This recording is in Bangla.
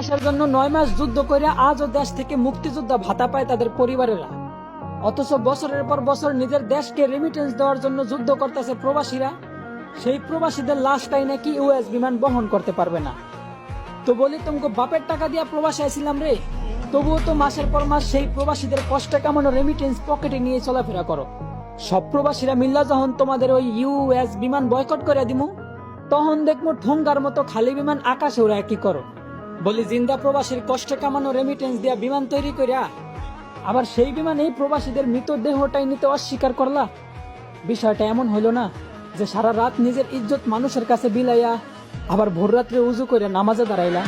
আসার জন্য 9 মাস যুদ্ধ করে আজও দেশ থেকে মুক্তিযোদ্ধা ভাতা পায় তাদের পরিবারেরা। অথচ বছরের পর বছর নিজের দেশকে রেমিটেন্স দেওয়ার জন্য যুদ্ধ করতেছে প্রবাসীরা। সেই প্রবাসীদের লাশটাই নাকি ইউএস বিমান বহন করতে পারবে না। তো বলি, তোমাকে বাপের টাকা দিয়া প্রবাসে আইছিলাম রে, তবুও তো মাসের পর মাস সেই প্রবাসীদের কষ্টে কামানো রেমিটেন্স পকেটে নিয়ে চলাফেরা করো। সব প্রবাসীরা মিল্লা যখন তোমাদের ওই ইউএস বিমান বয়কট করে দিমু, তখন দেখবো ঠোঙ্গার মতো খালি বিমান আকাশে ওরা কি করো। বলি, জিন্দা প্রবাসীর কষ্টে কামানো রেমিটেন্স দিয়া বিমান তৈরি করিয়া আবার সেই বিমানে প্রবাসীদের মৃতদেহটাই নিতে অস্বীকার করলা। বিষয়টা এমন হইল না যে সারা রাত নিজের ইজ্জত মানুষের কাছে বিলাইয়া আবার ভোর রাত্রে উজু করে নামাজে দাঁড়াইলা।